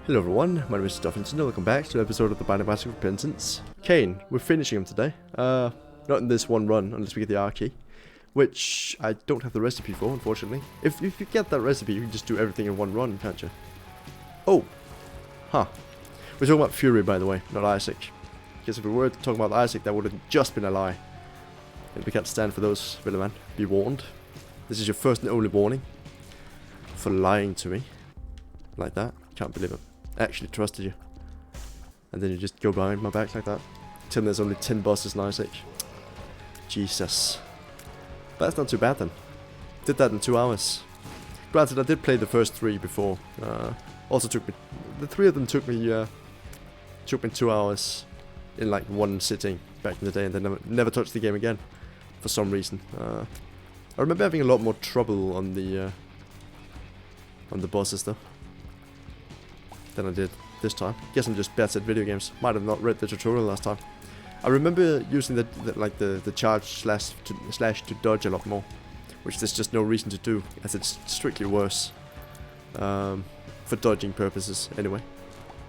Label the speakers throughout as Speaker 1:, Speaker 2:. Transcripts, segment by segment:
Speaker 1: Hello everyone, my name is Stuffinson and welcome back to an episode of the Binding of Isaac Repentance. Kain, we're finishing him today. Not in this one run, unless we get the R key. Which I don't have the recipe for, unfortunately. If you get that recipe, you can just do everything in one run, can't you? Oh. Huh. We're talking about Fury, by the way, not Isaac. Because if we were talking about Isaac, that would have just been a lie. And we can't stand for those, really, man. Be warned. This is your first and only warning. For lying to me. Like that. Can't believe it. I actually trusted you. And then you just go behind my back like that. Tell me there's only 10 bosses in Isaac. Jesus. But that's not too bad then. Did that in 2 hours. Granted, I did play the first 3 before. Also took me... The 3 of them took me 2 hours in like one sitting back in the day, and then never touched the game again. For some reason. I remember having a lot more trouble on the bosses though than I did this time. Guess I'm just better at video games. Might have not read the tutorial last time. I remember using the charge slash to dodge a lot more, which there's just no reason to do, as it's strictly worse for dodging purposes. Anyway,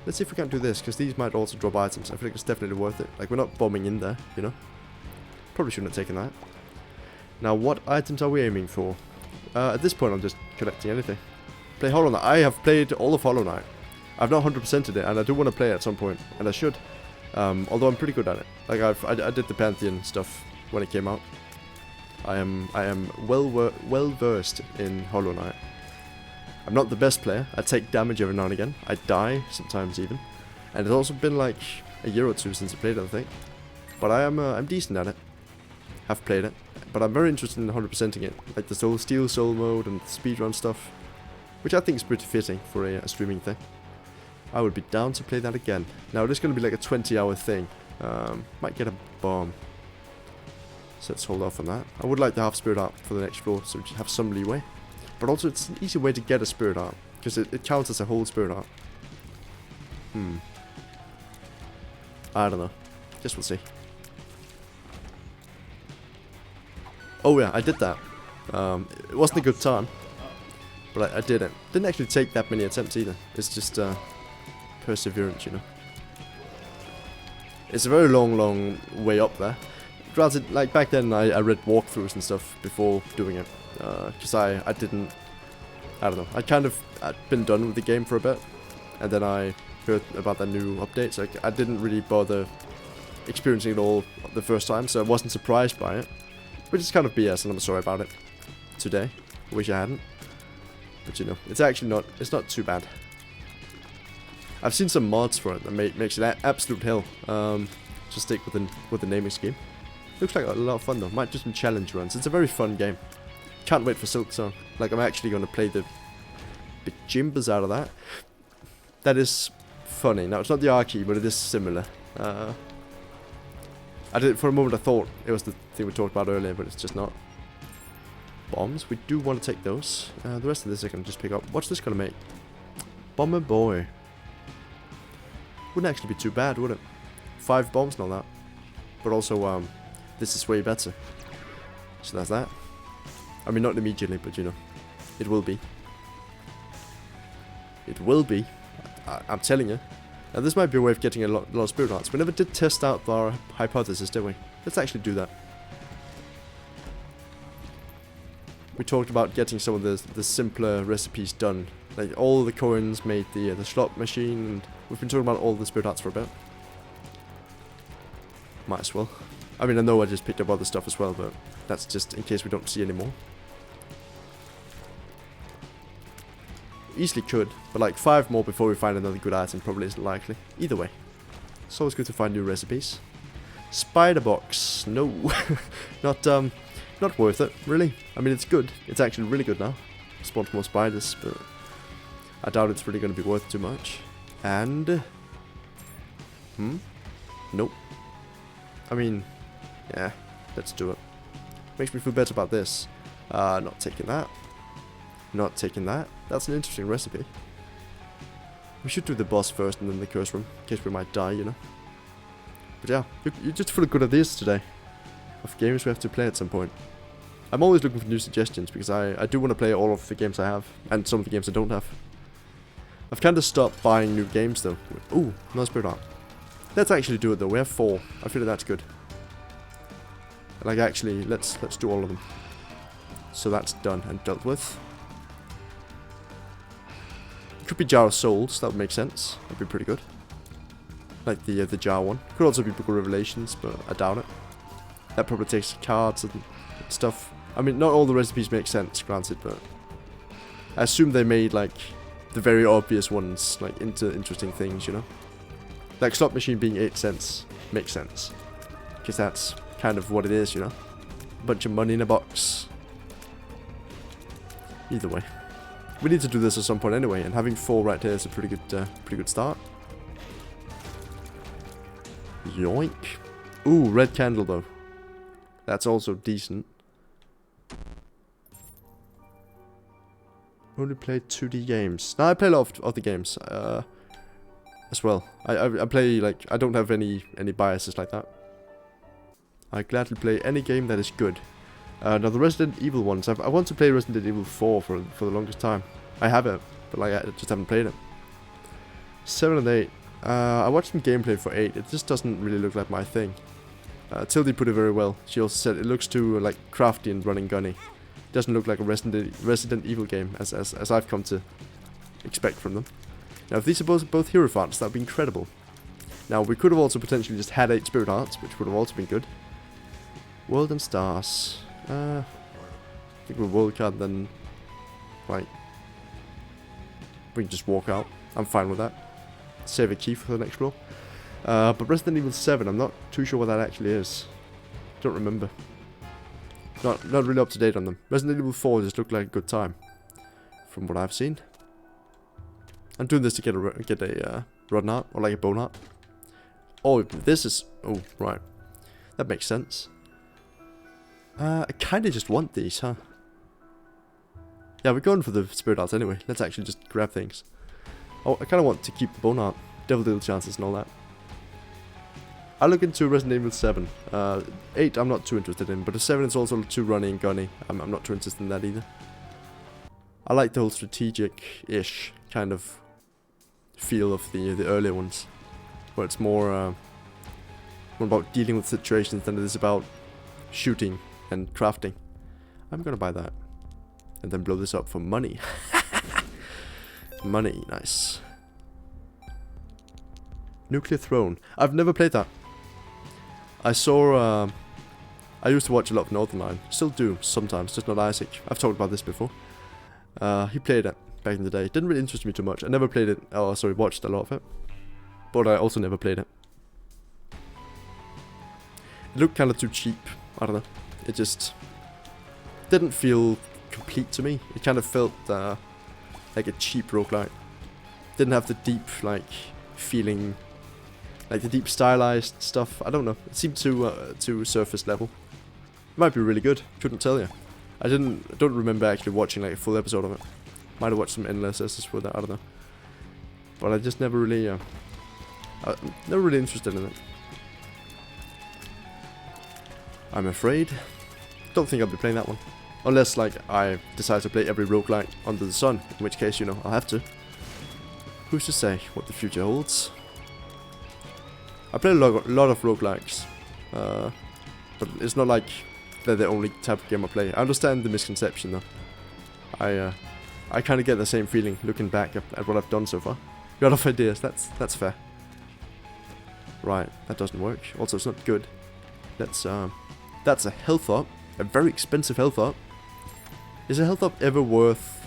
Speaker 1: let's see if we can do this, because these might also drop items. I feel like it's definitely worth it. Like, we're not bombing in there, you know. Probably shouldn't have taken that. Now, what items are we aiming for? At this point, I'm just collecting anything. Play Hollow Knight. I have played all of Hollow Knight. I've not 100%ed it, and I do want to play it at some point, and I should. Although I'm pretty good at it. Like I did the Pantheon stuff when it came out. I am well versed in Hollow Knight. I'm not the best player. I take damage every now and again. I die sometimes even, and it's also been like a year or 2 since I played it, I think. But I'm decent at it. Have played it, but I'm very interested in 100%ing it, like the Steel Soul mode and speedrun stuff, which I think is pretty fitting for a streaming thing. I would be down to play that again. Now it is going to be like a 20-hour thing. Might get a bomb. So let's hold off on that. I would like to have Spirit Art for the next floor, so we have some leeway. But also it's an easy way to get a Spirit Art, because it counts as a whole Spirit Art. I don't know. Guess we'll see. Oh yeah, I did that. It wasn't a good time, but I did it. Didn't actually take that many attempts either. It's just perseverance, you know. It's a very long way up there. Granted, like back then I read walkthroughs and stuff before doing it, because I don't know, I'd been done with the game for a bit, and then I heard about the new updates. Like, I didn't really bother experiencing it all the first time, so I wasn't surprised by it, which is kind of BS, and I'm sorry about it today. Wish I hadn't, but you know, it's actually not, it's not too bad. I've seen some mods for it that makes it absolute hell. Just stick with the naming scheme. Looks like a lot of fun though. Might do some challenge runs. It's a very fun game. Can't wait for Silksong. Like, I'm actually going to play the jimbers out of that. That is funny. Now, it's not the R key, but it is similar. I did, for a moment I thought it was the thing we talked about earlier, but it's just not. Bombs. We do want to take those. The rest of this I can just pick up. What's this going to make? Bomber Boy. Wouldn't actually be too bad, would it? 5 bombs and all that. But also, this is way better. So that's that. I mean, not immediately, but you know, it will be. It will be. I'm telling you. Now, this might be a way of getting a lot of Spirit Hearts. We never did test out our hypothesis, did we? Let's actually do that. We talked about getting some of the simpler recipes done. Like, all the coins made the slot machine, and we've been talking about all the Spirit Hearts for a bit. Might as well. I mean, I know I just picked up other stuff as well, but that's just in case we don't see any more. Easily could, but like 5 more before we find another good item probably isn't likely. Either way, it's always good to find new recipes. Spider box, no, not worth it, really. I mean, it's good. It's actually really good now. Spawned more spiders, but I doubt it's really going to be worth too much. And nope. I mean, yeah, let's do it. Makes me feel better about this. Not taking that. Not taking that. That's an interesting recipe. We should do the boss first and then the curse room, in case we might die, you know. But yeah, you're just full of good ideas today. Of games we have to play at some point. I'm always looking for new suggestions, because I do want to play all of the games I have, and some of the games I don't have. I've kind of stopped buying new games though. Ooh, no spirit art. Let's actually do it though. We have 4. I feel like that's good. Like actually, let's do all of them. So that's done and dealt with. Could be Jar of Souls. That would make sense. That'd be pretty good. Like the Jar one. Could also be Book of Revelations, but I doubt it. That probably takes cards and stuff. I mean, not all the recipes make sense, granted, but I assume they made like the very obvious ones like into interesting things, you know. Like slot machine being 8 cents makes sense, because that's kind of what it is, you know. A bunch of money in a box. Either way, we need to do this at some point anyway, and having 4 right here is a pretty good start. Yoink! Ooh, red candle though. That's also decent. Only played 2D games. No, I play a lot of the games as well. I play like I don't have any biases like that. I gladly play any game that is good. Now the Resident Evil ones, I want to play Resident Evil 4 for the longest time. I have it, but like I just haven't played it. 7 and 8. I watched some gameplay for 8. It just doesn't really look like my thing. Tildy put it very well. She also said it looks too like crafty and running gunny. It doesn't look like a Resident Evil game as I've come to expect from them. Now if these are both hero fonts, that would be incredible. Now we could have also potentially just had 8 spirit hearts, which would have also been good. World and Stars. I think we'll world card, then like we can just walk out. I'm fine with that. Save a key for the next floor. But Resident Evil 7, I'm not too sure what that actually is. Don't remember. Not really up to date on them. Resident Evil 4 just looked like a good time, from what I've seen. I'm doing this to get a Rodden heart, or like a bone heart. Oh, this is... Oh, right. That makes sense. I kinda just want these, huh? Yeah, we're going for the spirit hearts anyway. Let's actually just grab things. Oh, I kinda want to keep the bone heart. Devil deal chances and all that. I'll look into Resident Evil 7. 8 I'm not too interested in, but the 7 is also too runny and gunny. I'm not too interested in that either. I like the whole strategic-ish kind of feel of the earlier ones, where it's more about dealing with situations than it is about shooting and crafting. I'm gonna buy that. And then blow this up for money. Money, nice. Nuclear Throne. I've never played that. I saw, I used to watch a lot of Northern Line. Still do, sometimes, just not Isaac. I've talked about this before. He played it back in the day. It didn't really interest me too much. I never played it, oh sorry, watched a lot of it. But I also never played it. It looked kind of too cheap. I don't know. It just didn't feel complete to me. It kind of felt like a cheap roguelike. Didn't have the deep like feeling, like the deep stylized stuff. I don't know. It seemed too surface level. It might be really good. Couldn't tell you. I don't remember actually watching like a full episode of it. Might have watched some NLSS with that. I don't know. But I just never really interested in it. I'm afraid. Don't think I'll be playing that one. Unless, like, I decide to play every roguelike under the sun. In which case, you know, I'll have to. Who's to say what the future holds? I play a lot of roguelikes. But it's not like they're the only type of game I play. I understand the misconception, though. I kind of get the same feeling looking back at what I've done so far. Got off ideas. That's fair. Right, that doesn't work. Also, it's not good. That's a health up. A very expensive health up. Is a health up ever worth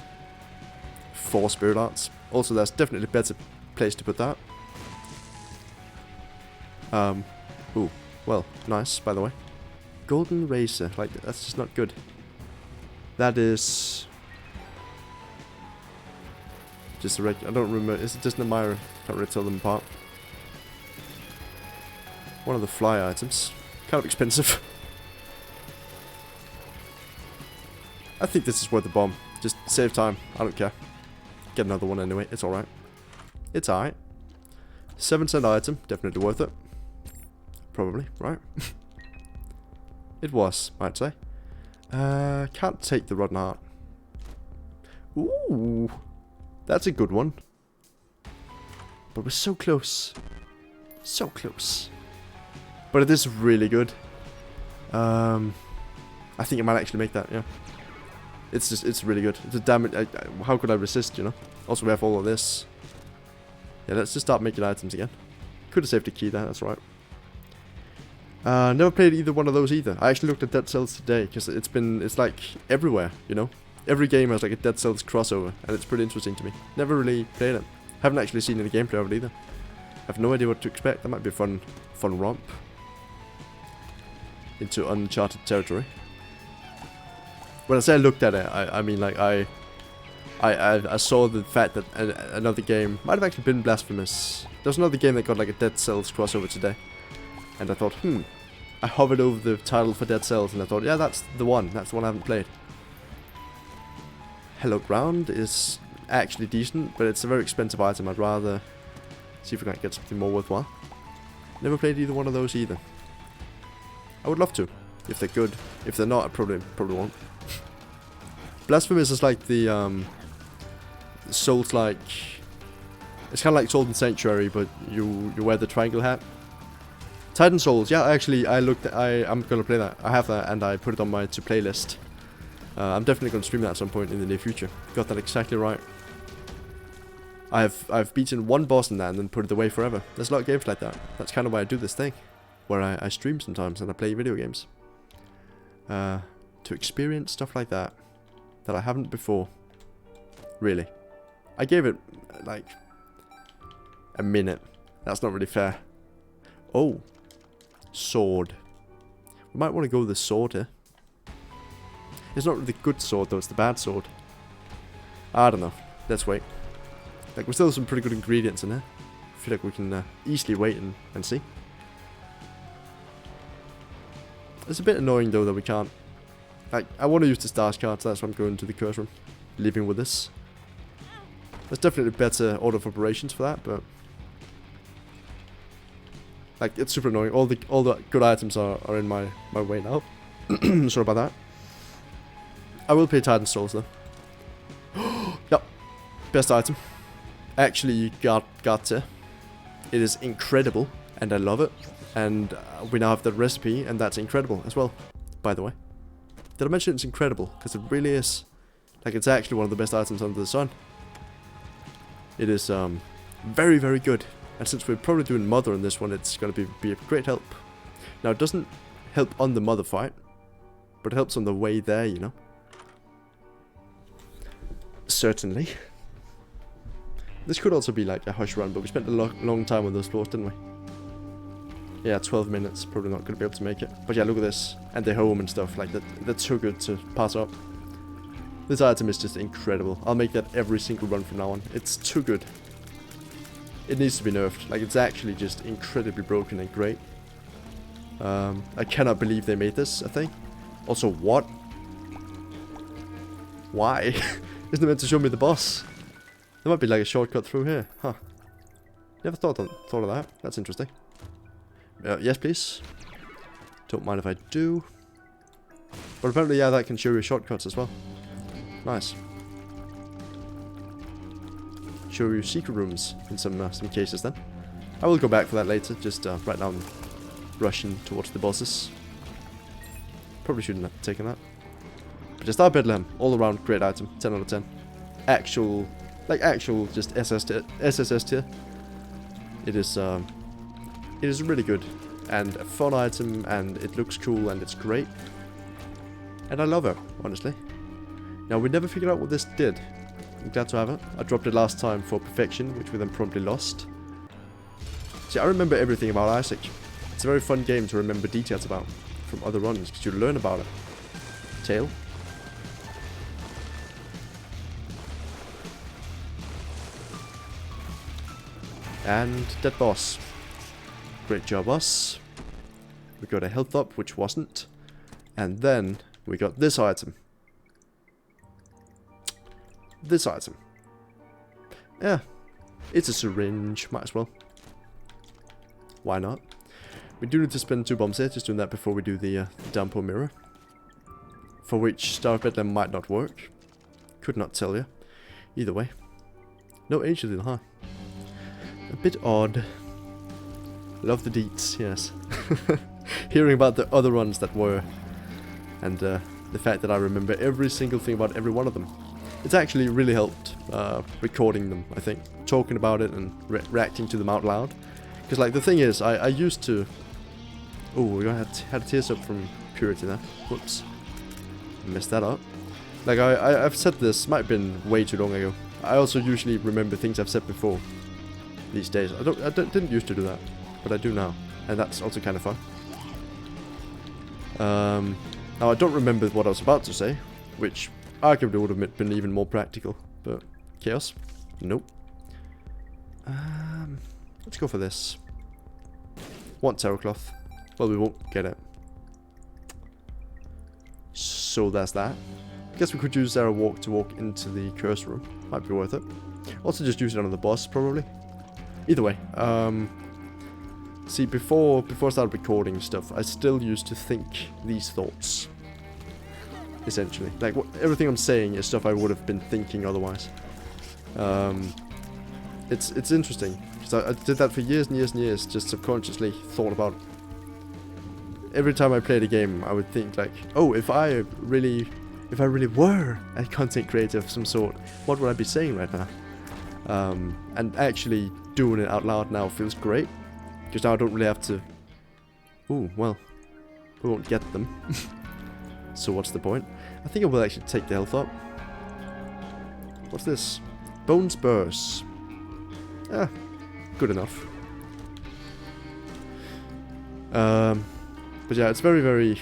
Speaker 1: 4 spirit hearts? Also, there's definitely a better place to put that. Ooh, well, nice, by the way. Golden Razor, like, that's just not good. That is... just a regular, I don't remember, is it just an Amira? Can't really tell them apart. One of the fly items. Kind of expensive. I think this is worth the bomb. Just save time. I don't care. Get another one anyway. It's alright. It's alright. 7-cent item. Definitely worth it. Probably, right? It was, I'd say. Can't take the Rodden heart. Ooh. That's a good one. But we're so close. So close. But it is really good. I think I might actually make that, yeah. It's really good. It's a damage. How could I resist, you know? Also, we have all of this. Yeah, let's just start making items again. Could have saved the key there, that's right. Never played either one of those either. I actually looked at Dead Cells today, because it's like everywhere, you know? Every game has like a Dead Cells crossover, and it's pretty interesting to me. Never really played it. Haven't actually seen any gameplay of it either. I have no idea what to expect. That might be a fun romp into uncharted territory. When I say I looked at it, I mean like I saw the fact that another game might have actually been Blasphemous. There was another game that got like a Dead Cells crossover today, and I thought, I hovered over the title for Dead Cells, and I thought, yeah, that's the one. That's the one I haven't played. Hello Ground is actually decent, but it's a very expensive item. I'd rather see if we can get something more worthwhile. Never played either one of those either. I would love to, if they're good. If they're not, I probably won't. Blasphemous is like the Souls-like. It's kind of like Salt and Sanctuary, but you wear the triangle hat. Titan Souls, yeah, actually, I'm gonna play that. I have that, and I put it on my to-play list. I'm definitely gonna stream that at some point in the near future. Got that exactly right. I've beaten one boss in that and then put it away forever. There's a lot of games like that. That's kind of why I do this thing, where I stream sometimes and I play video games. To experience stuff like that I haven't before. Really. I gave it like a minute. That's not really fair. Oh. Sword. We might want to go with the sword here. It's not the good sword though, it's the bad sword. I don't know. Let's wait. Like, we still have some pretty good ingredients in there. I feel like we can easily wait and see. It's a bit annoying though that we can't. Like, I want to use the stars cards, that's why I'm going to the curse room. Leaving with this. There's definitely better order of operations for that, but like, it's super annoying. All the good items are in my way now. Sorry about that. I will pay Titan Souls though. Yep. Best item. Actually got it. It is incredible, and I love it. And we now have the recipe, and that's incredible as well, by the way. Did I mention it's incredible? Because it really is. Like, it's actually one of the best items under the sun. It is very, very good. And since we're probably doing Mother in this one, it's going to be a great help. Now, it doesn't help on the Mother fight, but it helps on the way there, you know. Certainly. This could also be like a hush run, but we spent a long time on those floors, didn't we? Yeah, 12 minutes. Probably not going to be able to make it. But yeah, look at this. And the home and stuff like that. That's so good to pass up. This item is just incredible. I'll make that every single run from now on. It's too good. It needs to be nerfed. Like, it's actually just incredibly broken and great. I cannot believe they made this a thing. Also, what? Why? Isn't it meant to show me the boss? There might be like a shortcut through here. Huh. Never thought of that. That's interesting. Yes, please. Don't mind if I do. But apparently, yeah, that can show you shortcuts as well. Nice. Show you secret rooms in some cases then. I will go back for that later. Just right now I'm rushing towards the bosses. Probably shouldn't have taken that. But just Star Bethlehem, all around great item. 10 out of 10. Actual just SSS tier. It is really good and a fun item, and it looks cool and it's great. And I love it, honestly. Now, we never figured out what this did. I'm glad to have it. I dropped it last time for Perfection, which we then promptly lost. See, I remember everything about Isaac. It's a very fun game to remember details about from other runs, because you learn about it. Tail. And dead boss. Great job, us. We got a health up, which wasn't. And then we got this item. This item. Yeah. It's a syringe. Might as well. Why not? We do need to spend 2 bombs here. Just doing that before we do the downpour mirror. For which Star of Bethlehem might not work. Could not tell you. Either way. No angel, huh? A bit odd. Love the deets, yes. Hearing about the other ones that were, and the fact that I remember every single thing about every one of them. It's actually really helped recording them, I think. Talking about it and reacting to them out loud. Because like the thing is, I used to... Oh, we had a tears up from Purity there. Whoops. Messed that up. Like I've said this, might have been way too long ago. I also usually remember things I've said before these days. I didn't used to do that, but I do now. And that's also kind of fun. Now I don't remember what I was about to say, which arguably would have been even more practical, but chaos? Nope. Let's go for this. Want tarot cloth. Well, we won't get it. So that's that. Guess we could use Zara Walk to walk into the curse room. Might be worth it. Also just use it on the boss, probably. Either way. See, before I started recording stuff, I still used to think these thoughts. Essentially. Like, everything I'm saying is stuff I would have been thinking otherwise. It's interesting. Because I did that for years and years and years, just subconsciously thought about... Every time I played a game, I would think like, oh, if I really were a content creator of some sort, what would I be saying right now? And actually doing it out loud now feels great. Because now I don't really have to... Ooh, well, we won't get them. So what's the point? I think I will actually take the health up. What's this? Bone spurs. Ah, good enough. But yeah, it's very, very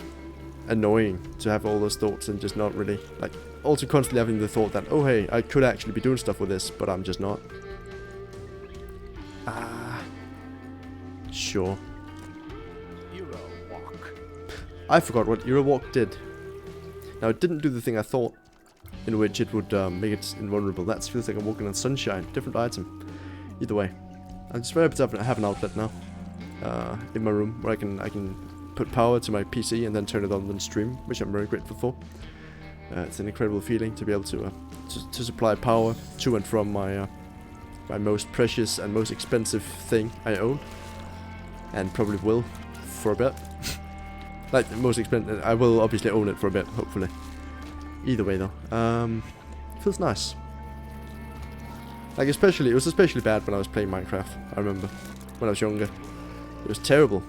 Speaker 1: annoying to have all those thoughts and just not really, like, also constantly having the thought that, oh hey, I could actually be doing stuff with this, but I'm just not. Sure. Eurowalk. I forgot what Eurowalk did. Now, it didn't do the thing I thought, in which it would make it invulnerable. That feels like I'm walking on sunshine. Different item. Either way. I'm just very happy to have an outlet now. In my room, where I can put power to my PC and then turn it on and stream, which I'm very grateful for. It's an incredible feeling to be able to supply power to and from my my most precious and most expensive thing I own, and probably will for a bit. Like the most expensive, I will obviously own it for a bit, hopefully. Either way though, feels nice. Like it was especially bad when I was playing Minecraft. I remember when I was younger, it was terrible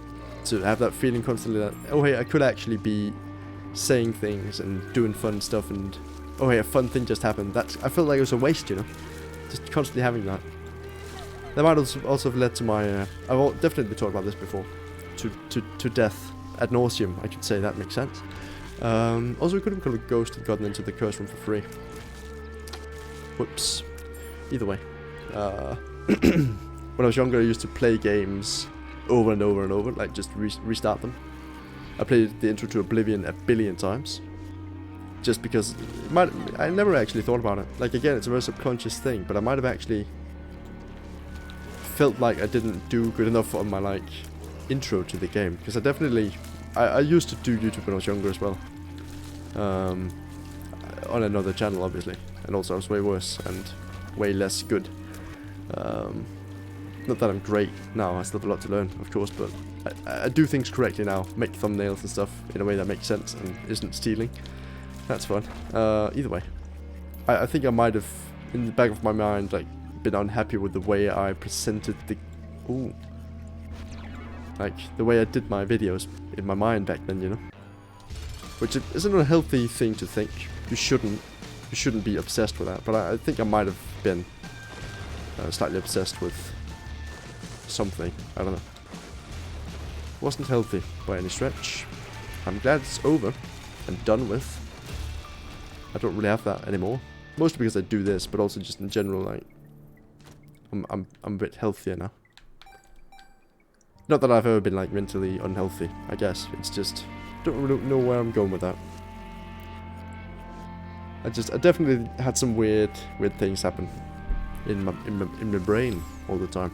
Speaker 1: to have that feeling constantly that, oh hey, I could actually be saying things and doing fun stuff, and oh hey, a fun thing just happened. I felt like it was a waste, you know, just constantly having that. That might also have led to my I've definitely talked about this before, to death ad nauseum. I could say that makes sense. Also, we could have called a ghost and gotten into the curse room for free. Whoops. Either way, when I was younger, I used to play games over and over and over, like just restart them. I played the intro to Oblivion a billion times, just because I never actually thought about it. Like again, it's a very subconscious thing, but I might have actually felt like I didn't do good enough on my like intro to the game, because I used to do YouTube when I was younger as well, on another channel obviously, and also I was way worse and way less good. Not that I'm great now, I still have a lot to learn, of course, but I do things correctly now, make thumbnails and stuff in a way that makes sense and isn't stealing. That's fun. Either way, I think I might have, in the back of my mind, like, been unhappy with the way I presented the... Ooh. Like, the way I did my videos in my mind back then, you know? Which isn't a healthy thing to think. You shouldn't be obsessed with that, but I think I might have been slightly obsessed with something. I don't know. Wasn't healthy by any stretch. I'm glad it's over and done with. I don't really have that anymore. Mostly because I do this, but also just in general, like, I'm a bit healthier now. Not that I've ever been like mentally unhealthy, I guess. It's just don't really know where I'm going with that. I definitely had some weird things happen in my brain all the time,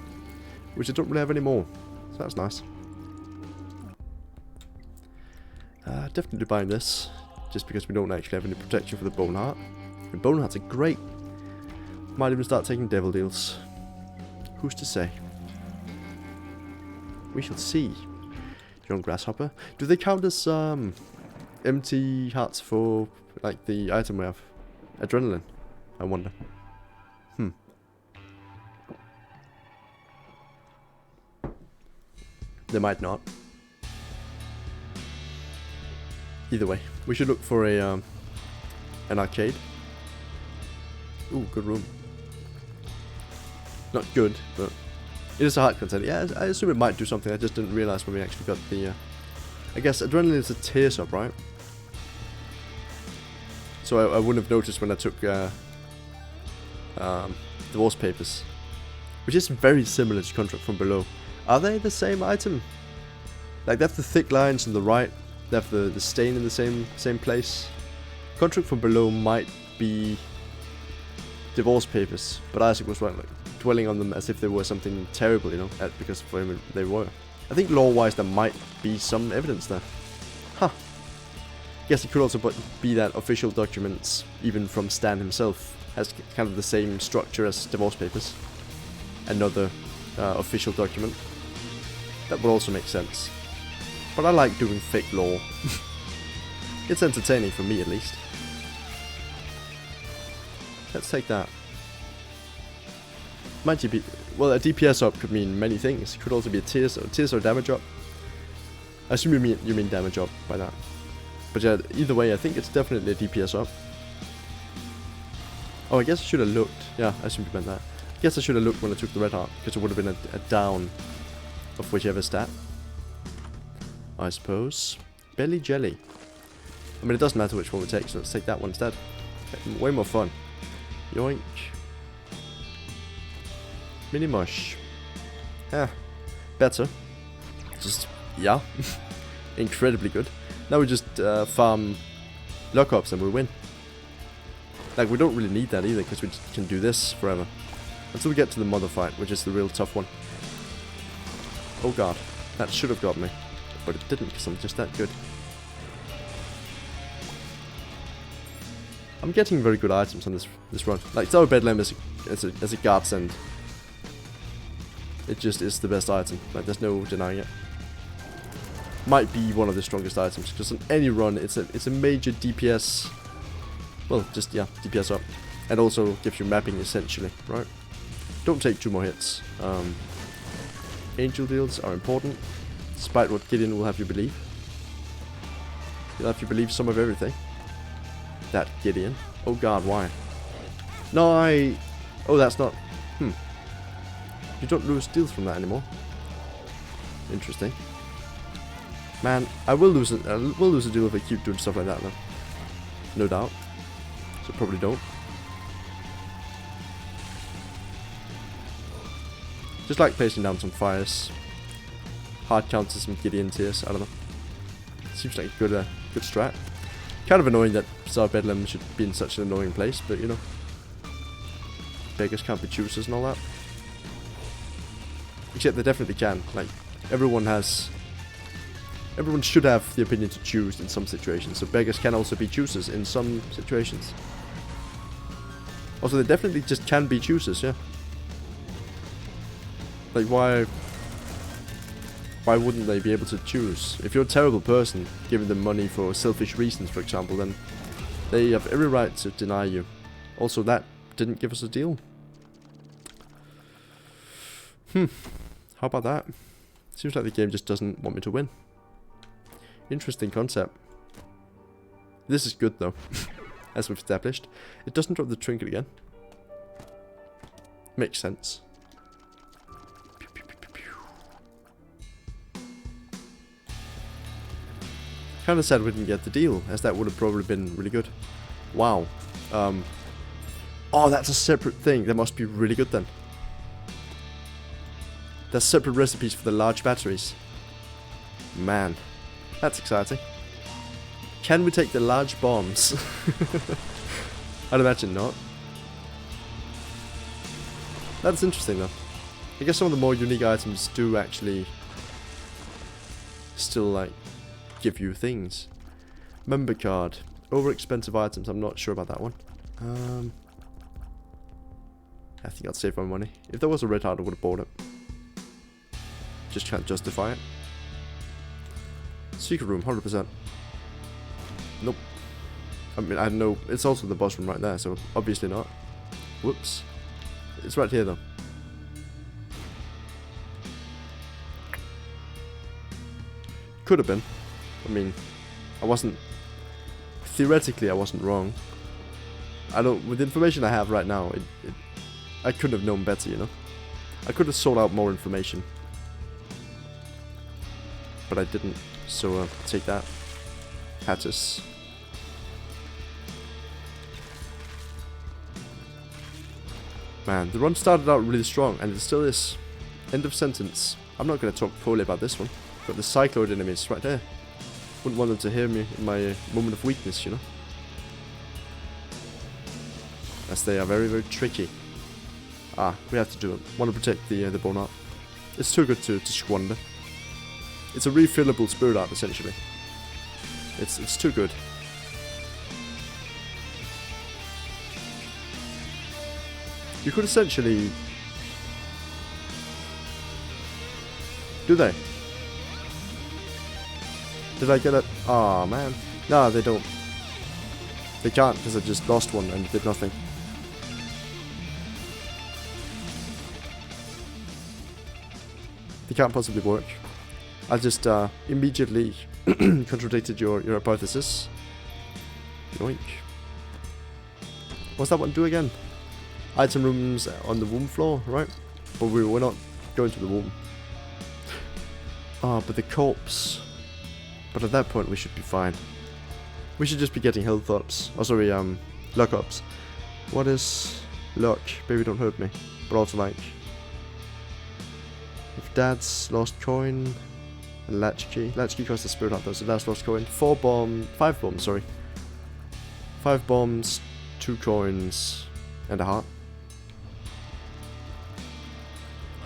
Speaker 1: which I don't really have anymore. So that's nice. Definitely buying this, just because we don't actually have any protection for the bone heart. And bone hearts are great. Might even start taking devil deals. Who's to say? We shall see. Young Grasshopper. Do they count as empty hearts for like the item we have? Adrenaline, I wonder. They might not. Either way, we should look for a an arcade. Ooh, good room. Not good, but it is a heart content. Yeah, I assume it might do something. I just didn't realize when we actually got the. I guess adrenaline is a tears up, right? So I wouldn't have noticed when I took divorce papers, which is very similar to Contract from Below. Are they the same item? Like, they have the thick lines on the right, they have the stain in the same place. Contract from Below might be divorce papers, but Isaac was right, like, dwelling on them as if they were something terrible, you know, because for him they were. I think lore-wise there might be some evidence there. Huh. Guess it could also be that official documents, even from Stan himself, has kind of the same structure as divorce papers. Another official document. That would also make sense. But I like doing fake lore. It's entertaining for me, at least. Let's take that. Might be, well, a DPS up could mean many things. It could also be a tears or damage up. I assume you mean damage up by that. But yeah, either way, I think it's definitely a DPS up. Oh, I guess I should have looked. Yeah, I assumed you meant that. I guess I should have looked when I took the red heart, because it would have been a down of whichever stat. I suppose. Belly Jelly. I mean, it doesn't matter which one we take, so let's take that one instead. Way more fun. Yoink. Mini Mush. Yeah. Better. Just, yeah. Incredibly good. Now we just farm lockups and we win. Like, we don't really need that either, because we just can do this forever. Until we get to the mother fight, which is the real tough one. Oh god, that should have got me. But it didn't, because I'm just that good. I'm getting very good items on this run. Like, Tower Bedlam is a godsend. It just is the best item. Like, there's no denying it. Might be one of the strongest items, because on any run, it's a major DPS. Well, just, yeah, DPS up. And also gives you mapping, essentially, right? Don't take 2 more hits. Angel deals are important, despite what Gideon will have you believe. He'll have you believe some of everything. That Gideon. Oh god, why? No, oh, that's not... You don't lose deals from that anymore. Interesting. Man, I will lose a deal if I keep doing stuff like that, though. No doubt. So probably don't. Just like placing down some fires. Hard counters some Gideon tears, I don't know. Seems like a good strat. Kind of annoying that Star Bedlam should be in such an annoying place, but you know. Beggars can't be choosers and all that. Except they definitely can. Like, everyone should have the opinion to choose in some situations, so beggars can also be choosers in some situations. Also, they definitely just can be choosers, yeah. Like, why wouldn't they be able to choose? If you're a terrible person, giving them money for selfish reasons, for example, then they have every right to deny you. Also, that didn't give us a deal. How about that? Seems like the game just doesn't want me to win. Interesting concept. This is good, though. As we've established. It doesn't drop the trinket again. Makes sense. Kinda sad we didn't get the deal, as that would have probably been really good. Wow. Oh, that's a separate thing. That must be really good then. There's separate recipes for the large batteries. Man, that's exciting. Can we take the large bombs? I'd imagine not. That's interesting though. I guess some of the more unique items do actually still like give you things. Member card. Over expensive items, I'm not sure about that one. I think I'd save my money. If there was a red heart, I would have bought it. just can't justify it. Secret room, 100%. Nope. I mean, I know it's also the boss room right there, so obviously not. Whoops. It's right here though. Could have been. I mean, I wasn't. Theoretically, I wasn't wrong. I don't. With the information I have right now, I couldn't have known better, you know. I could have sought out more information, but I didn't. So take that, Hattis. Man, the run started out really strong, and it still is. End of sentence. I'm not going to talk poorly about this one. Got the Cycloid enemies right there. Wouldn't want them to hear me in my moment of weakness, you know. As they are very, very tricky. Ah, we have to do it. Want to protect the bone art. It's too good to squander. It's a refillable spirit art, essentially. It's too good. You could essentially... Do they? Did I get it? Aw, oh, man. No, they don't. They can't, because I just lost one and did nothing. They can't possibly work. I just immediately contradicted your hypothesis. Yoink. What's that one do again? Item rooms on the womb floor, right? But we're not going to the womb. Ah, but the corpse. But at that point we should be fine. We should just be getting health ups. Oh sorry, luck ups. What is luck? Baby don't hurt me. But also like... If dad's lost coin... And latchkey. Latchkey costs the spirit art though, so that's lost coin. 5 bombs, sorry. 5 bombs, 2 coins, and a heart.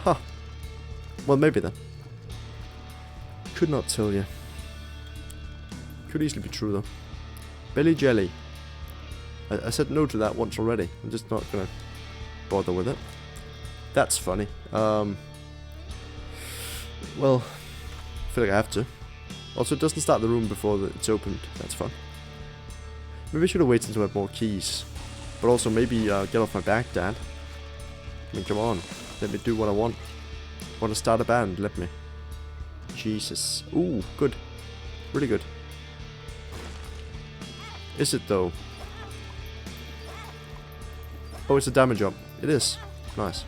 Speaker 1: Huh. Well, maybe then. Could not tell you. Could easily be true though. Belly jelly. I said no to that once already. I'm just not gonna bother with it. That's funny. Well, I feel like I have to. Also, it doesn't start the room before it's opened. That's fun. Maybe I should have waited until I had more keys. But also, maybe get off my back, Dad. I mean, come on. Let me do what I want. Want to start a band? Let me. Jesus. Ooh, good. Really good. Is it, though? Oh, it's a damage jump. It is. Nice.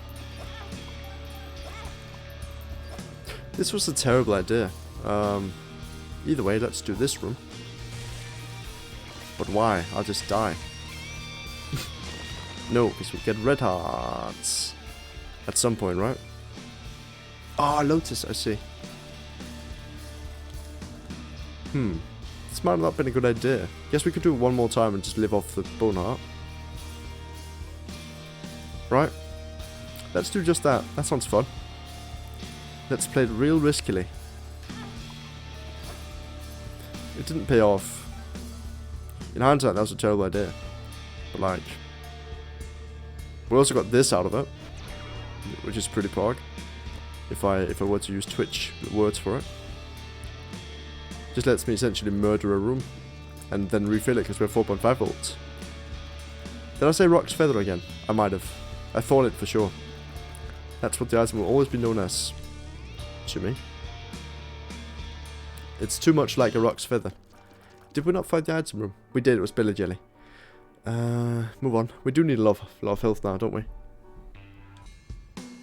Speaker 1: This was a terrible idea. Either way, let's do this room. But why? I'll just die. No, because we get red hearts. At some point, right? Ah, Lotus, I see. This might not have been a good idea. Guess we could do it one more time and just live off the bone heart. Right? Let's do just that. That sounds fun. Let's play it real riskily. It didn't pay off. In hindsight, that was a terrible idea. But like... We also got this out of it. Which is pretty pog. If I were to use Twitch words for it. Just lets me essentially murder a room. And then refill it because we're 4.5 volts. Did I say Rock's Feather again? I might have. I thought it for sure. That's what the item will always be known as. To me. It's too much like a Rock's Feather. Did we not find the item room? We did, it was Belly Jelly. Move on. We do need a lot of health now, don't we?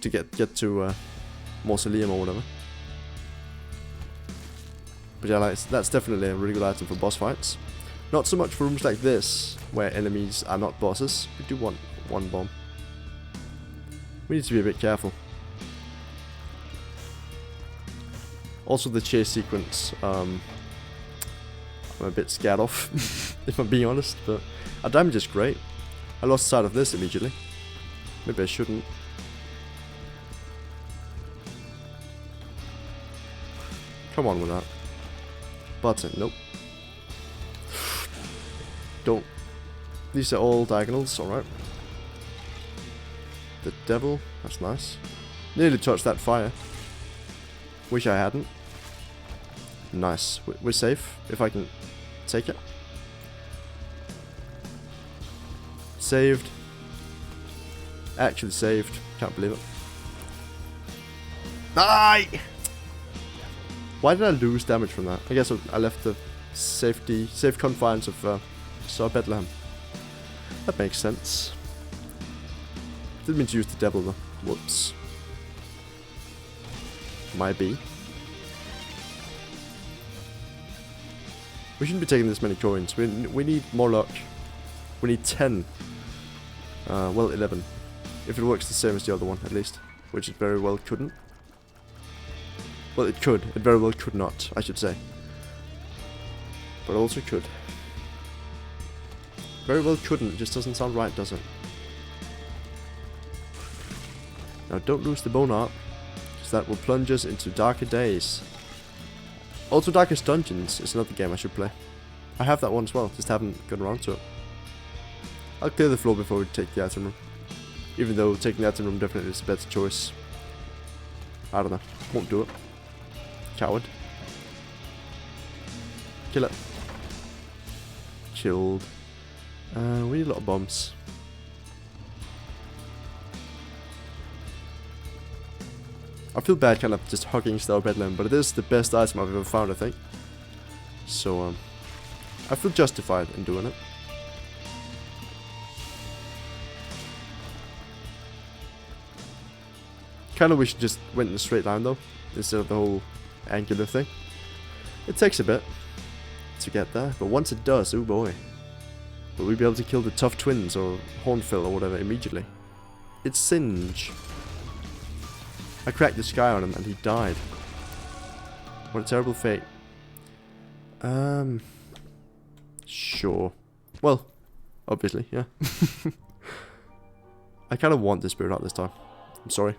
Speaker 1: To get to Mausoleum or whatever. But yeah, like, that's definitely a really good item for boss fights. Not so much for rooms like this, where enemies are not bosses. We do want one bomb. We need to be a bit careful. Also the chase sequence, I'm a bit scared of, if I'm being honest, but our damage is great. I lost sight of this immediately. Maybe I shouldn't. Come on with that. Button, nope. Don't. These are all diagonals, alright. The devil, that's nice. Nearly touched that fire. Wish I hadn't. Nice. We're safe, if I can take it. Saved. Actually saved. Can't believe it. Die! Why did I lose damage from that? I guess I left the safe confines of Sir Bethlehem. That makes sense. Didn't mean to use the devil though. Whoops. Might be. We shouldn't be taking this many coins. We need more luck. We need 10. Well, 11. If it works the same as the other one, at least. Which it very well couldn't. Well, it could. It very well could not, I should say. But also could. Very well couldn't. It just doesn't sound right, does it? Now, don't lose the bone art. Because that will plunge us into darker days. Also, Darkest Dungeons is another game I should play. I have that one as well, just haven't gotten around to it. I'll clear the floor before we take the item room. Even though taking the item room definitely is a better choice. I don't know. Won't do it. Coward. Kill it. Killed. We need a lot of bombs. I feel bad kind of just hugging Star Bedlam, but it is the best item I've ever found, I think. So, I feel justified in doing it. Kinda wish it just went in a straight line though, instead of the whole angular thing. It takes a bit to get there, but once it does, oh boy. Will we be able to kill the Tough Twins or Hornfill or whatever immediately? It's Singe. I cracked the sky on him and he died. What a terrible fate. Sure. Well, obviously, yeah. I kind of want the Spirit Heart this time. I'm sorry.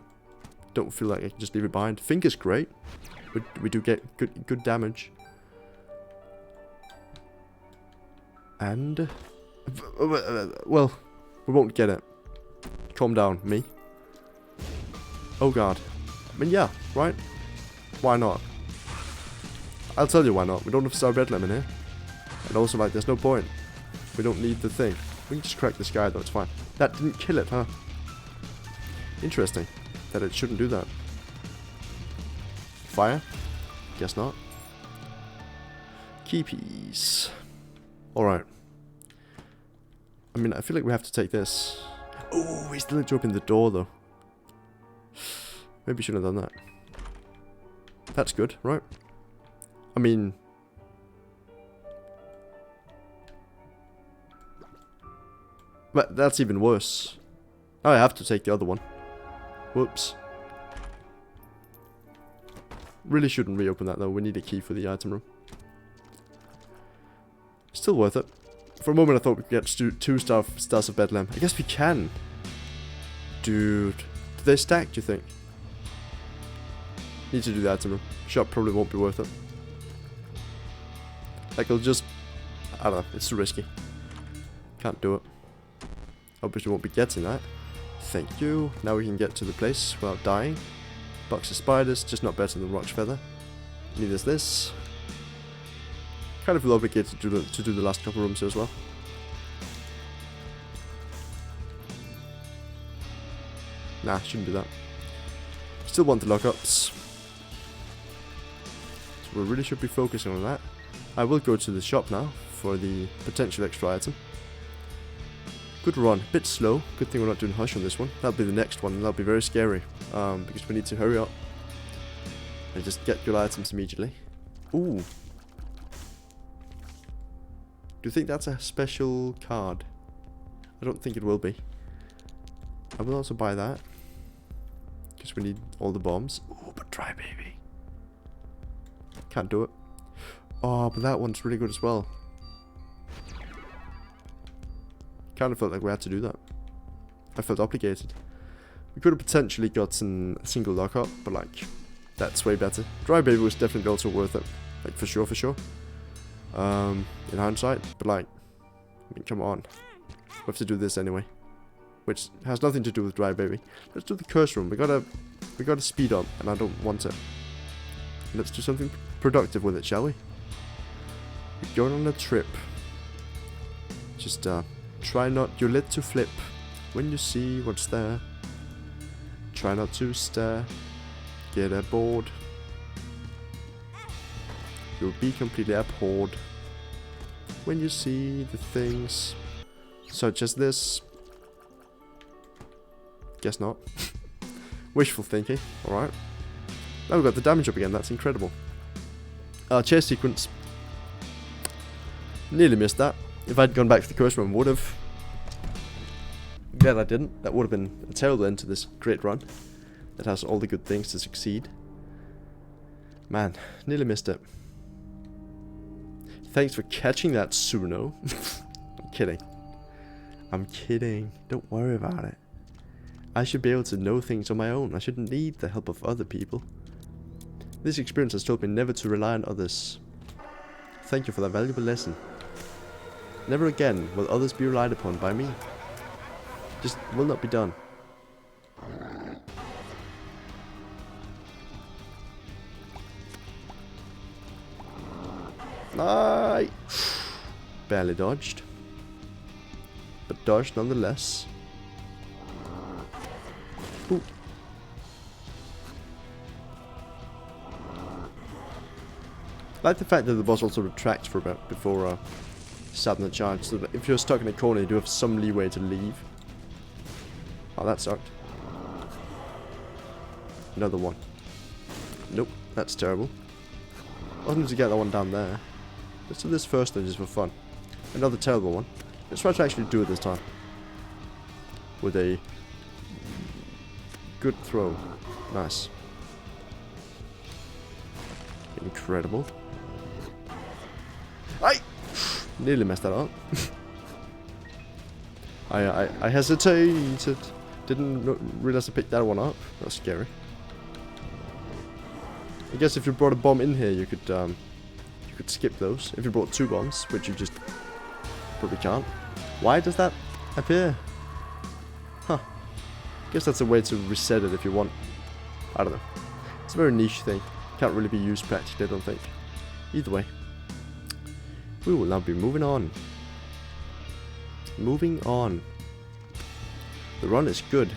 Speaker 1: Don't feel like I can just leave it behind. Finger's great. We do get good damage. And... well, we won't get it. Calm down, me. Oh god. I mean, yeah, right? Why not? I'll tell you why not. We don't have Star Bedlam in here. And also, like, there's no point. We don't need the thing. We can just crack the sky, though, it's fine. That didn't kill it, huh? Interesting. That it shouldn't do that. Fire? Guess not. Key piece. Alright. I mean, I feel like we have to take this. Oh, we still need to open the door, though. Maybe we shouldn't have done that. That's good, right? I mean... but that's even worse. Oh, I have to take the other one. Whoops. Really shouldn't reopen that, though. We need a key for the item room. Still worth it. For a moment, I thought we could get 2 Stars of Bethlehem. I guess we can. Dude. Do they stack, do you think? Need to do the item room. Shop probably won't be worth it. Like, it'll just... I don't know. It's too risky. Can't do it. Obviously won't be getting that. Thank you. Now we can get to the place without dying. Box of spiders. Just not better than Rock's Feather. Neither is this. Kind of feel obligated to do the last couple rooms here as well. Nah, shouldn't do that. Still want the lockups. So we really should be focusing on that. I will go to the shop now for the potential extra item. Good run. Bit slow. Good thing we're not doing Hush on this one. That'll be the next one, and that'll be very scary. Because we need to hurry up and just get good items immediately. Ooh. Do you think that's a special card? I don't think it will be. I will also buy that. Because we need all the bombs. Ooh, but Dry Baby. Can't do it. Oh, but that one's really good as well. Kind of felt like we had to do that. I felt obligated. We could have potentially gotten a single lockup, but like, that's way better. Dry Baby was definitely also worth it. Like, for sure, for sure. In hindsight, but like, I mean, come on. We have to do this anyway. Which has nothing to do with Dry Baby. Let's do the curse room. We gotta speed up, and I don't want it. Let's do something productive with it, shall we? We're going on a trip. Just try not your lid to flip when you see what's there. Try not to stare. Get aboard. You'll be completely abhorred when you see the things such as this. Guess not. Wishful thinking. Alright. Now we've got the damage up again. That's incredible. Chase sequence. Nearly missed that. If I'd gone back to the coast run, would have. Glad I didn't. That would have been a terrible end to this great run. That has all the good things to succeed. Man, nearly missed it. Thanks for catching that, Suno. I'm kidding. I'm kidding. Don't worry about it. I should be able to know things on my own. I shouldn't need the help of other people. This experience has taught me never to rely on others. Thank you for that valuable lesson. Never again will others be relied upon by me. Just will not be done. Aye. Barely dodged. But dodged nonetheless. Ooh. I like the fact that the boss also retracts for a bit before starting the charge, so that if you're stuck in a corner you do have some leeway to leave. Oh, that sucked. Another one. Nope, that's terrible. Wasn't to get that one down there. Let's do this first then, just for fun. Another terrible one. Let's try to actually do it this time. With a good throw. Nice. Incredible. I nearly messed that up. I hesitated. Didn't realize I picked that one up. That's scary. I guess if you brought a bomb in here, you could skip those. If you brought 2 bombs, which you just probably can't. Why does that appear? Huh. Guess that's a way to reset it if you want. I don't know. It's a very niche thing. Can't really be used practically, I don't think. Either way. We will now be moving on. Moving on. The run is good.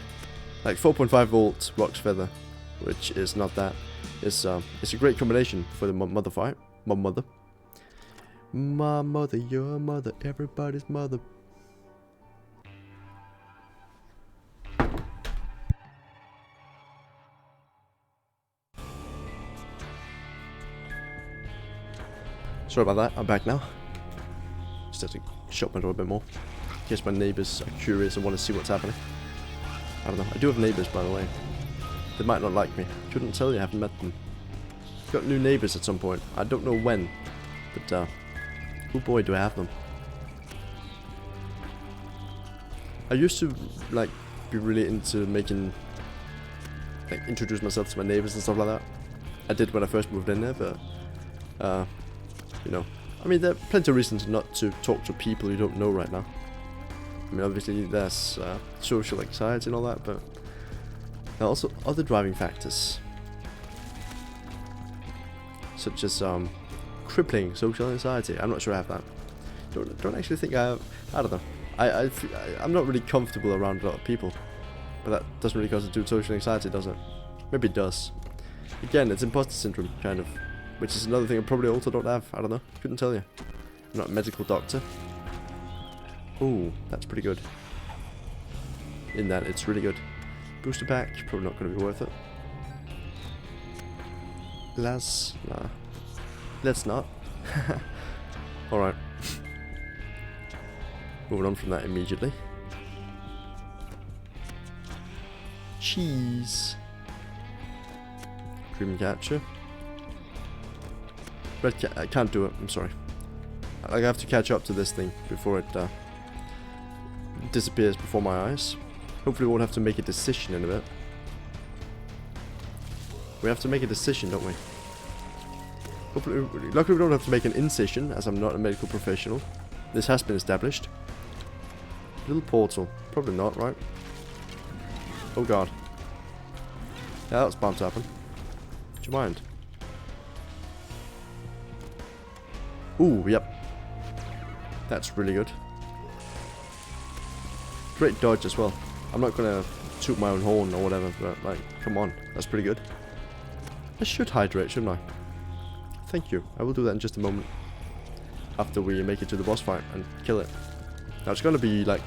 Speaker 1: Like 4.5 volt Rock's Feather, which is not that. It's a great combination for the mother fight. My mother. My mother, your mother, everybody's mother. Sorry about that, I'm back now. Just have to shut my door a bit more. In case my neighbours are curious and want to see what's happening. I don't know, I do have neighbours by the way. They might not like me. Couldn't tell you, I haven't met them. Got new neighbours at some point. I don't know when. But oh boy do I have them. I used to like be really into making, like, introduce myself to my neighbours and stuff like that. I did when I first moved in there, but you know, I mean, there are plenty of reasons not to talk to people you don't know right now. I mean, obviously there's social anxiety and all that, but there are also other driving factors, such as crippling social anxiety. I'm not sure I have that. Don't actually think I have. I don't know. I'm not really comfortable around a lot of people, but that doesn't really constitute social anxiety, does it? Maybe it does. Again, it's imposter syndrome, kind of. Which is another thing I probably also don't have. I don't know. Couldn't tell you. I'm not a medical doctor. Ooh, that's pretty good. In that, it's really good. Booster pack, probably not going to be worth it. Nah. Let's not. Alright. Moving on from that immediately. Cheese. Dream catcher. I can't do it, I'm sorry. I have to catch up to this thing before it disappears before my eyes. Hopefully we won't have to make a decision in a bit. We have to make a decision, don't we? Hopefully, luckily we don't have to make an incision, as I'm not a medical professional. This has been established. Little portal. Probably not, right? Oh god. Yeah, that's bound to happen. Do you mind? Ooh, yep. That's really good. Great dodge as well. I'm not gonna toot my own horn or whatever, but like, come on, that's pretty good. I should hydrate, shouldn't I? Thank you. I will do that in just a moment. After we make it to the boss fight and kill it. Now it's gonna be like...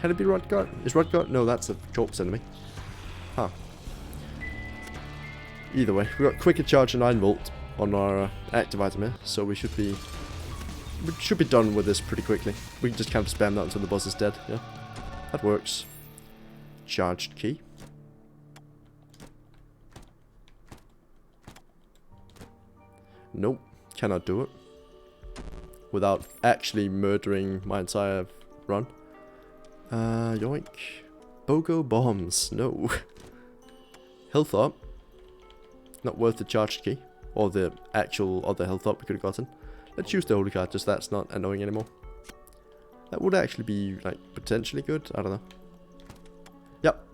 Speaker 1: Can it be Rodgard? Is Rodgard? No, that's a corpse enemy. Huh. Either way, we got quicker charge and 9 volt on our active item here, so we should be done with this pretty quickly. We can just kind of spam that until the boss is dead, yeah. That works. Charged key. Nope, cannot do it. Without actually murdering my entire run. Yoink. BOGO bombs, no. Health up. Not worth the charged key. Or the actual other health up we could have gotten. Let's use the holy card, just that's not annoying anymore. That would actually be, like, potentially good. I don't know. Yep.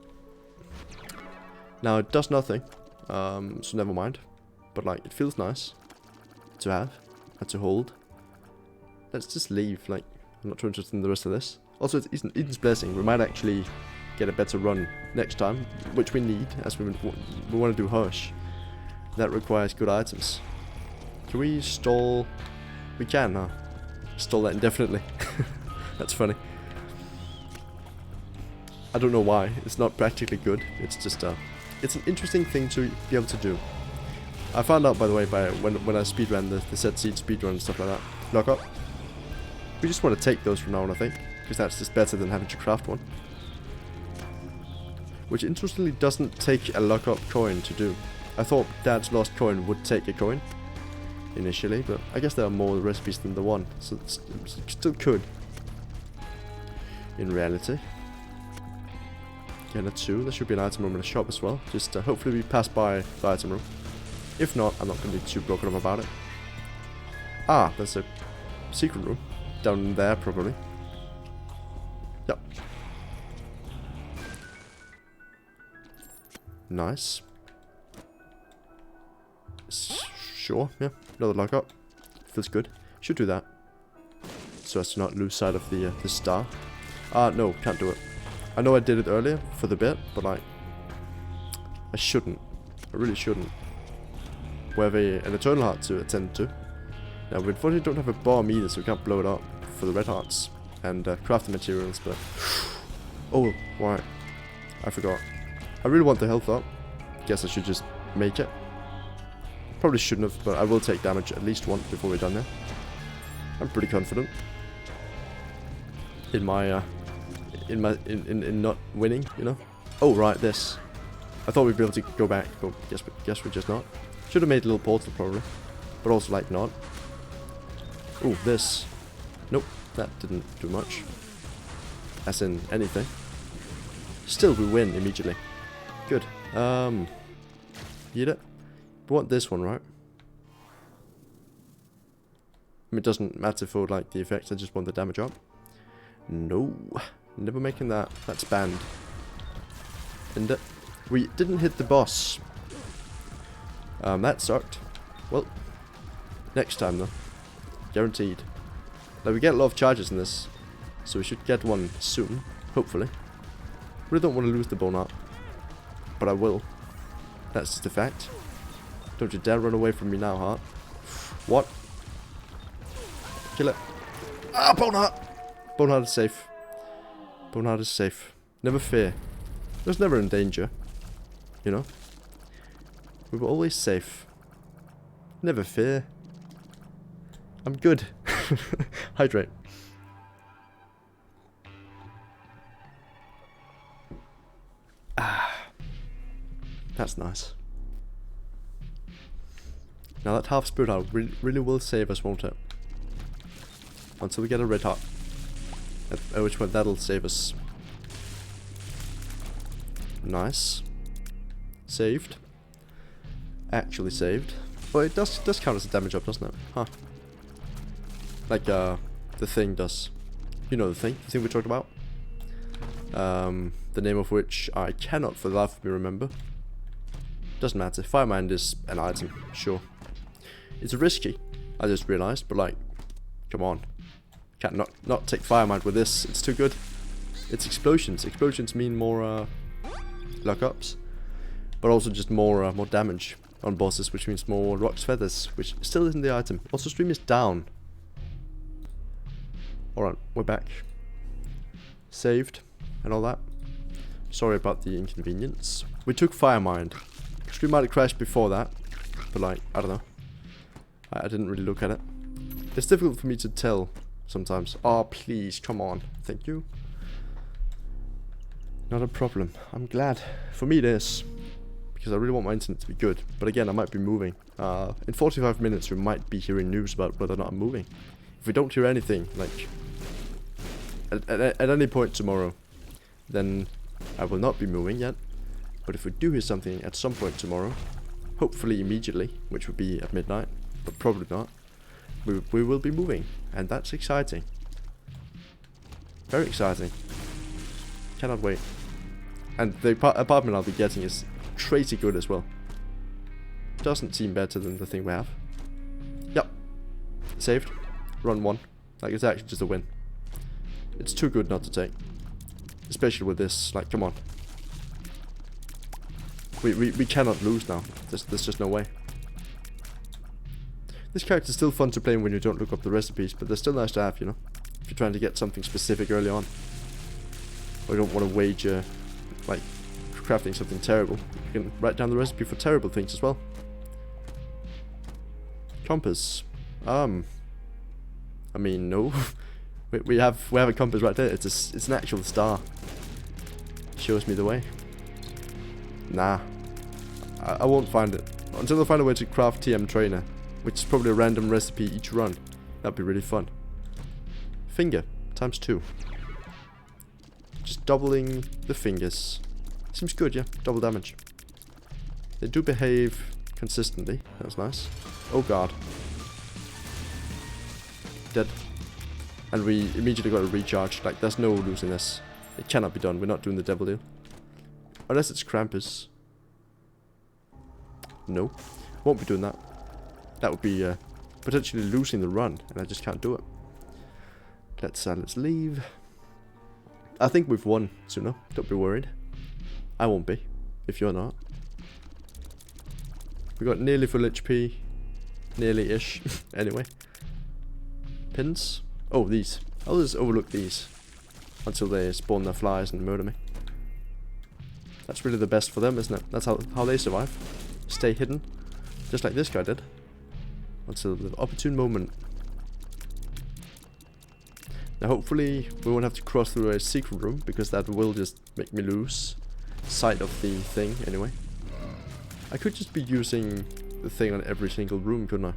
Speaker 1: Now, it does nothing. So never mind. But, like, it feels nice to have and to hold. Let's just leave. Like, I'm not too interested in the rest of this. Also, it's Eden's Blessing. We might actually get a better run next time, which we need, as we want to do Hush. That requires good items. Can we stall? We can, huh? Stall that indefinitely. That's funny. I don't know why. It's not practically good. It's just it's an interesting thing to be able to do. I found out, by the way, by when I speedran the set seed speedrun and stuff like that. Lock up. We just want to take those from now on, I think, because that's just better than having to craft one. Which interestingly doesn't take a lock up coin to do. I thought Dad's Lost Coin would take a coin initially, but I guess there are more recipes than the one, so it still could. In reality. Again, a 2. There should be an item room in a shop as well. Just hopefully we pass by the item room. If not, I'm not going to be too broken up about it. Ah, there's a secret room. Down there, probably. Yep. Nice. Sure, yeah. Another lockup. Feels good. Should do that. So as to not lose sight of the star. No, can't do it. I know I did it earlier for the bit, but like... I shouldn't. I really shouldn't. We have an Eternal Heart to attend to. Now, we unfortunately don't have a bomb either, so we can't blow it up for the red hearts and crafting materials, but... Oh, right. I forgot. I really want the health up. Guess I should just make it. Probably shouldn't have, but I will take damage at least once before we're done there. I'm pretty confident in my in not winning, you know. Oh right, this. I thought we'd be able to go back, but guess we're just not. Should have made a little portal probably, but also like not. Oh, this. Nope, that didn't do much. As in anything. Still, we win immediately. Good. Eat it. We want this one, right? I mean, it doesn't matter for like the effects. I just want the damage up. No, never making that. That's banned. And we didn't hit the boss. That sucked. Well, next time though, guaranteed. Now we get a lot of charges in this, so we should get one soon, hopefully. Really don't want to lose the bone art, but I will. That's just a fact. Don't you dare run away from me now, heart. What? Kill it. Ah, bone heart! Bone heart is safe. Bone heart is safe. Never fear. It was never in danger. You know? We were always safe. Never fear. I'm good. Hydrate. Ah. That's nice. Now that half spirit heart really will save us, won't it? Until we get a red heart. At which point that'll save us. Nice. Saved. Actually saved. Well, it does count as a damage up, doesn't it? Huh. Like, the thing does. You know the thing we talked about? The name of which I cannot for the life of me remember. Doesn't matter. Firemind is an item, sure. It's risky. I just realized, but like, come on. Can't not take fire mine with this. It's too good. It's explosions. Explosions mean more lockups, but also just more damage on bosses, which means more rocks feathers, which still isn't the item. Also, stream is down. Alright, we're back. Saved and all that. Sorry about the inconvenience. We took fire mine. Stream might have crashed before that, but like, I don't know. I didn't really look at it. It's difficult for me to tell sometimes. Oh, please, come on. Thank you. Not a problem. I'm glad. For me it is. Because I really want my internet to be good. But again, I might be moving. In 45 minutes we might be hearing news about whether or not I'm moving. If we don't hear anything, like, at any point tomorrow, then I will not be moving yet. But if we do hear something at some point tomorrow, hopefully immediately, which would be at midnight, but probably not, we will be moving. And that's exciting. Very exciting. Cannot wait. And the apartment I'll be getting is crazy good as well. Doesn't seem better than the thing we have. Yep. Saved. Run 1. Like, it's actually just a win. It's too good not to take. Especially with this. Like, come on. We cannot lose now. There's just no way. This character's still fun to play when you don't look up the recipes, but they're still nice to have, you know? If you're trying to get something specific early on. Or you don't want to wager, like, crafting something terrible. You can write down the recipe for terrible things as well. Compass. I mean, no. we have a compass right there. It's an actual star. Shows me the way. Nah. I won't find it. Until I find a way to craft TM Trainer, which is probably a random recipe each run. That'd be really fun. Finger. Times 2. Just doubling the fingers. Seems good, yeah. Double damage. They do behave consistently. That was nice. Oh god. Dead. And we immediately got a recharge. Like, there's no losing this. It cannot be done. We're not doing the devil deal. Unless it's Krampus. No. Won't be doing that. That would be potentially losing the run. And I just can't do it. Let's leave. I think we've won, Suno. Don't be worried. I won't be, if you're not. We got nearly full HP. Nearly-ish. Anyway. Pins. Oh, these. I'll just overlook these. Until they spawn their flies and murder me. That's really the best for them, isn't it? That's how they survive. Stay hidden. Just like this guy did. Until the opportune moment. Now hopefully we won't have to cross through a secret room, because that will just make me lose sight of the thing anyway. I could just be using the thing on every single room, couldn't I?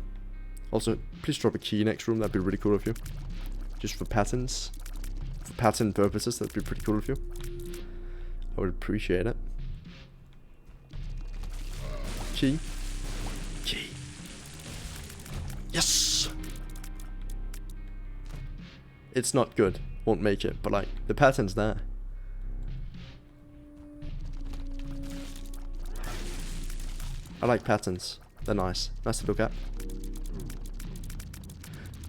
Speaker 1: Also, please drop a key next room, that'd be really cool of you. Just for patterns. For pattern purposes, that'd be pretty cool of you. I would appreciate it. Key. Key. Yes! It's not good. Won't make it, but like, the pattern's there. I like patterns. They're nice. Nice to look at.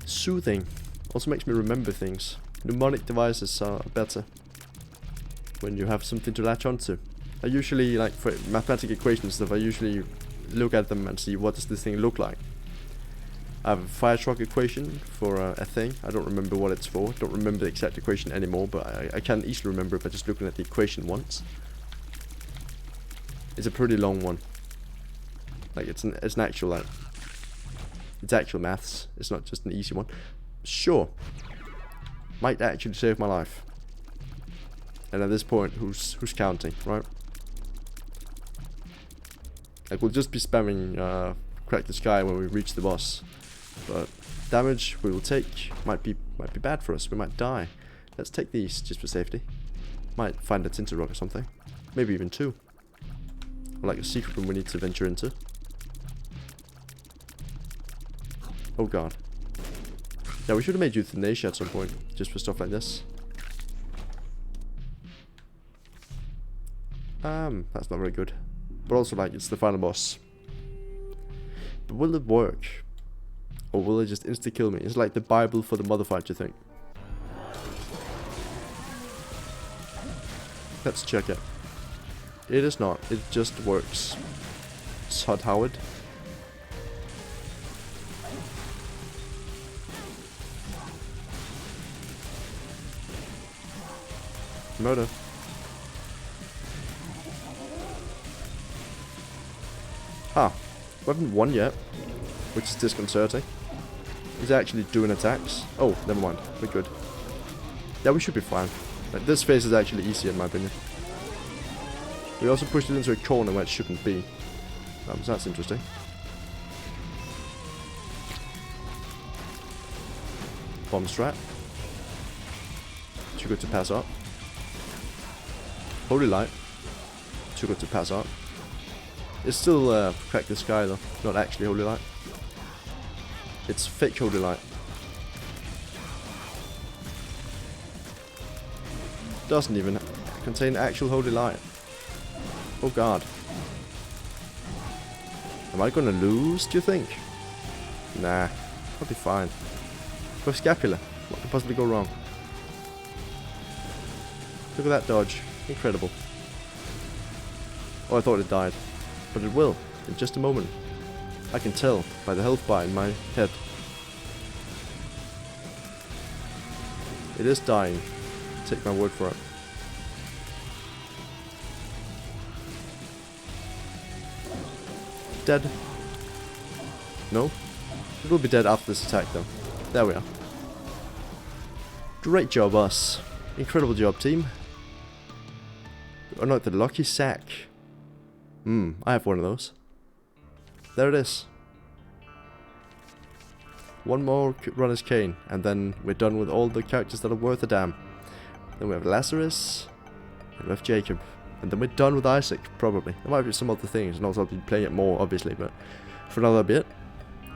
Speaker 1: Soothing. Also makes me remember things. Mnemonic devices are better when you have something to latch onto. I usually, like, for mathematical equations and stuff, I usually look at them and see what does this thing look like. I have a fire truck equation for a thing. I don't remember what it's for. Don't remember the exact equation anymore, but I can easily remember it by just looking at the equation once. It's a pretty long one. Like, it's an actual, like, it's actual maths. It's not just an easy one. Sure. Might actually save my life. And at this point, who's counting, right? Like, we'll just be spamming Crack the Sky when we reach the boss. But damage we will take might be bad for us. We might die. Let's take these just for safety. Might find a Tinted Rock or something. Maybe even 2. Or like a secret room we need to venture into. Oh god. Yeah, we should have made Euthanasia at some point, just for stuff like this. That's not very good. But also, like, it's the final boss. But will it work? Or will it just insta-kill me? It's like the Bible for the mother fight, you think? Let's check it. It is not. It just works. Sod Howard. Murder. Ah, we haven't won yet, which is disconcerting. He's actually doing attacks. Oh, never mind. We're good. Yeah, we should be fine. Like, this phase is actually easy in my opinion. We also pushed it into a corner where it shouldn't be. So that's interesting. Bomb strat. Too good to pass up. Holy Light. Too good to pass up. It's still Crack the Sky though, not actually Holy Light. It's fake Holy Light. Doesn't even contain actual Holy Light. Oh god. Am I gonna lose, do you think? Nah, I'll be fine. Go Scapula. What could possibly go wrong? Look at that dodge. Incredible. Oh, I thought it died. But it will, in just a moment. I can tell by the health bar in my head. It is dying. Take my word for it. Dead. No? It will be dead after this attack though. There we are. Great job us. Incredible job team. Oh no, the lucky sack. I have one of those. There it is. One more run as Kain, and then we're done with all the characters that are worth a damn. Then we have Lazarus, and we have Jacob, and then we're done with Isaac, probably. There might be some other things, and also I'll be playing it more, obviously, but for another bit.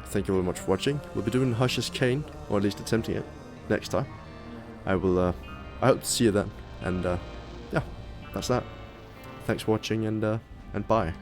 Speaker 1: Thank you very much for watching. We'll be doing Hush as Kain, or at least attempting it, next time. I hope to see you then, and yeah, that's that. Thanks for watching, and bye.